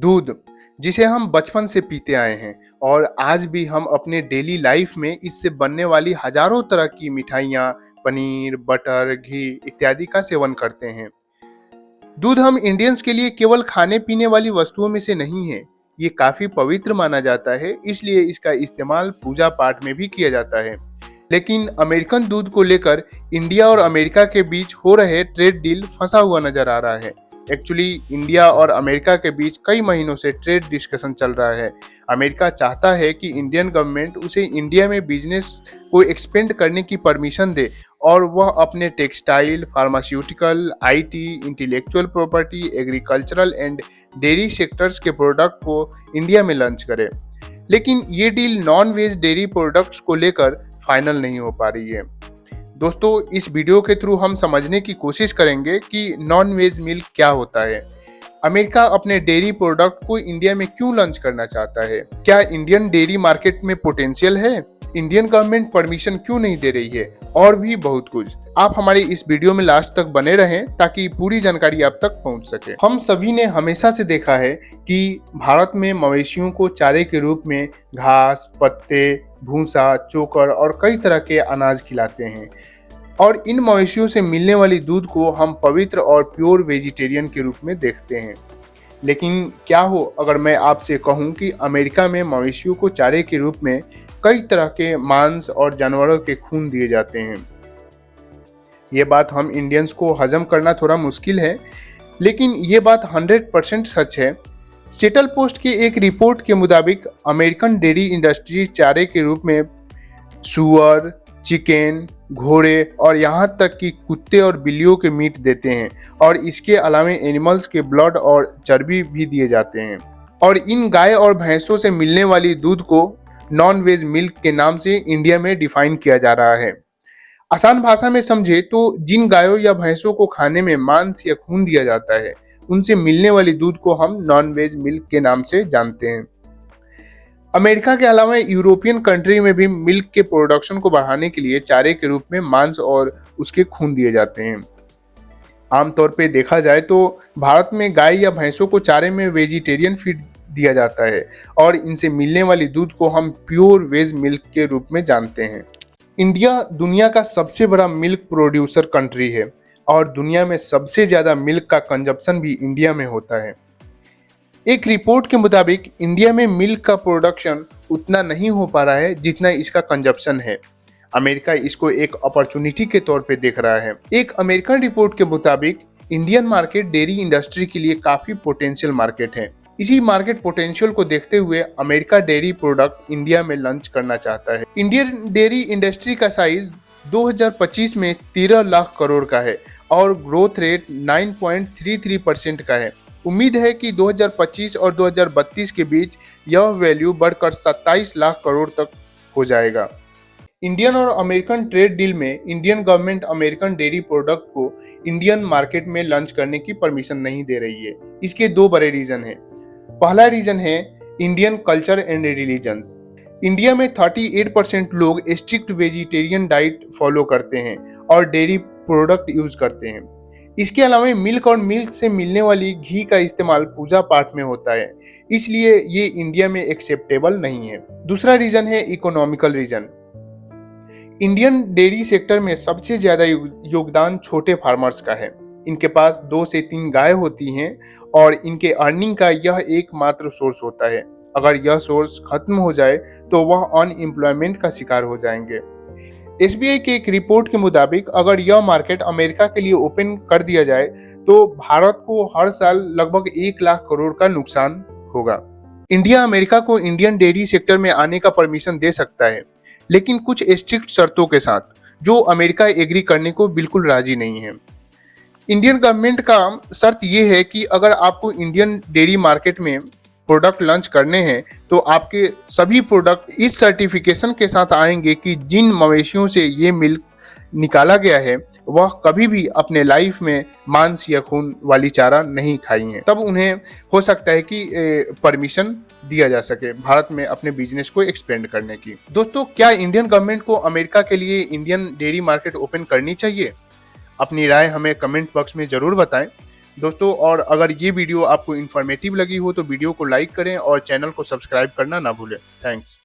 दूध, जिसे हम बचपन से पीते आए हैं और आज भी हम अपने डेली लाइफ में इससे बनने वाली हजारों तरह की मिठाइयाँ, पनीर, बटर, घी इत्यादि का सेवन करते हैं। दूध हम इंडियंस के लिए केवल खाने पीने वाली वस्तुओं में से नहीं है। ये काफी पवित्र माना जाता है, इसलिए इसका इस्तेमाल पूजा पाठ में भी किया जाता है। लेकिन अमेरिकन दूध को लेकर इंडिया और अमेरिका के बीच हो रहे ट्रेड डील फंसा हुआ नजर आ रहा है। एक्चुअली इंडिया और अमेरिका के बीच कई महीनों से ट्रेड डिस्कशन चल रहा है। अमेरिका चाहता है कि इंडियन गवर्नमेंट उसे इंडिया में बिजनेस को एक्सपेंड करने की परमिशन दे और वह अपने textile, pharmaceutical, IT, intellectual property, agricultural and dairy sectors के प्रोडक्ट को इंडिया में लॉन्च करे। लेकिन ये deal non veg dairy products को लेकर फाइनल नहीं हो पा रही है। दोस्तों, इस वीडियो के थ्रू हम समझने की कोशिश करेंगे कि नॉन वेज मिल्क क्या होता है, अमेरिका अपने डेयरी प्रोडक्ट को इंडिया में क्यों लॉन्च करना चाहता है, क्या इंडियन डेयरी मार्केट में पोटेंशियल है, इंडियन गवर्नमेंट परमिशन क्यों नहीं दे रही है, और भी बहुत कुछ। आप हमारी इस वीडियो में लास्ट तक बने रहें ताकि पूरी जानकारी आप तक पहुंच सके। हम सभी ने हमेशा से देखा है कि भारत में मवेशियों को चारे के रूप में घास, पत्ते, भूसा, चोकर और कई तरह के अनाज खिलाते हैं और इन मवेशियों से मिलने वाली दूध को हम पवित्र और प्योर वेजिटेरियन के रूप में देखते हैं। लेकिन क्या हो अगर मैं आपसे कहूं कि अमेरिका में मवेशियों को चारे के रूप में कई तरह के मांस और जानवरों के खून दिए जाते हैं। ये बात हम इंडियंस को हजम करना थोड़ा मुश्किल है, लेकिन ये बात 100% सच है। सेटल पोस्ट की एक रिपोर्ट के मुताबिक अमेरिकन डेयरी इंडस्ट्री चारे के रूप में सुअर, चिकन, घोड़े और यहाँ तक कि कुत्ते और बिल्लियों के मीट देते हैं और इसके अलावा एनिमल्स के ब्लड और चर्बी भी दिए जाते हैं। और इन गाय और भैंसों से मिलने वाली दूध को नॉन वेज मिल्क के नाम से इंडिया में डिफाइन किया जा रहा है। आसान भाषा में समझे तो जिन गायों या भैंसों को खाने में मांस या खून दिया जाता है, उनसे मिलने वाली दूध को हम नॉन वेज मिल्क के नाम से जानते हैं। अमेरिका के अलावा यूरोपियन कंट्री में भी मिल्क के प्रोडक्शन को बढ़ाने के लिए चारे के रूप में मांस और उसके खून दिए जाते हैं। आमतौर पे देखा जाए तो भारत में गाय या भैंसों को चारे में वेजिटेरियन फीड दिया जाता है और इनसे मिलने वाली दूध को हम प्योर वेज मिल्क के रूप में जानते हैं। इंडिया दुनिया का सबसे बड़ा मिल्क प्रोड्यूसर कंट्री है और दुनिया में सबसे ज्यादा मिल्क का कंजप्शन भी इंडिया में होता है। एक रिपोर्ट के मुताबिक इंडिया में मिल्क का प्रोडक्शन उतना नहीं हो पा रहा है जितना इसका कंजप्शन है। अमेरिका इसको एक अपॉर्चुनिटी के तौर पे देख रहा है। एक अमेरिकन रिपोर्ट के मुताबिक इंडियन मार्केट डेयरी इंडस्ट्री के लिए काफी पोटेंशियल मार्केट है। इसी मार्केट पोटेंशियल को देखते हुए अमेरिका डेयरी प्रोडक्ट इंडिया में लॉन्च करना चाहता है। इंडियन डेयरी इंडस्ट्री का साइज 2025 में 13 लाख करोड़ का है और ग्रोथ रेट 9.33% का है। उम्मीद है कि 2025 और 2032 के बीच यह वैल्यू बढ़कर 27 लाख करोड़ तक हो जाएगा। इंडियन और अमेरिकन ट्रेड डील में Indian government American dairy product को इंडियन मार्केट में लॉन्च करने की परमिशन नहीं दे रही है। इसके दो बड़े रीजन हैं। पहला रीजन है Indian culture and religions. India में 38% लोग स्ट्रिक्ट वेजिटेरियन डाइट फॉलो करते हैं और डेयरी प्रोडक्ट यूज करते हैं। इसके अलावा मिल्क और मिल्क से मिलने वाली घी का इस्तेमाल पूजा पाठ में होता है, इसलिए ये इंडिया में एक्सेप्टेबल नहीं है। दूसरा रीजन है economical reason. Indian dairy sector में सबसे ज्यादा योगदान छोटे फार्मर्स का है। इनके पास 2 से 3 गाय होती हैं और इनके अर्निंग का यह एकमात्र सोर्स होता है। अगर यह सोर्स खत्म हो जाए तो वह अनएम्प्लॉयमेंट का शिकार हो जाएंगे। एसबीआई के एक रिपोर्ट के मुताबिक अगर यह मार्केट अमेरिका के लिए ओपन कर दिया जाए तो भारत को हर साल लगभग 1 लाख करोड़ का नुकसान होगा। इंडिया अमेरिका को इंडियन डेयरी सेक्टर में आने का परमिशन दे सकता है, लेकिन कुछ स्ट्रिक्ट शर्तों के साथ, जो अमेरिका एग्री करने को बिल्कुल राजी नहीं है। इंडियन गवर्नमेंट का शर्त यह है कि अगर आपको इंडियन डेयरी मार्केट में प्रोडक्ट लॉन्च करने हैं तो आपके सभी प्रोडक्ट इस सर्टिफिकेशन के साथ आएंगे कि जिन मवेशियों से ये मिल्क निकाला गया है वह कभी भी अपने लाइफ में मांस या खून वाली चारा नहीं खाई है। तब उन्हें हो सकता है कि परमिशन दिया जा सके भारत में अपने बिजनेस को एक्सपेंड करने की। दोस्तों, क्या इंडियन गवर्नमेंट को अमेरिका के लिए इंडियन डेयरी मार्केट ओपन करनी चाहिए? अपनी राय हमें कमेंट बॉक्स में जरूर बताएं। दोस्तों, और अगर ये वीडियो आपको इन्फॉर्मेटिव लगी हो तो वीडियो को लाइक करें और चैनल को सब्सक्राइब करना ना भूलें। थैंक्स।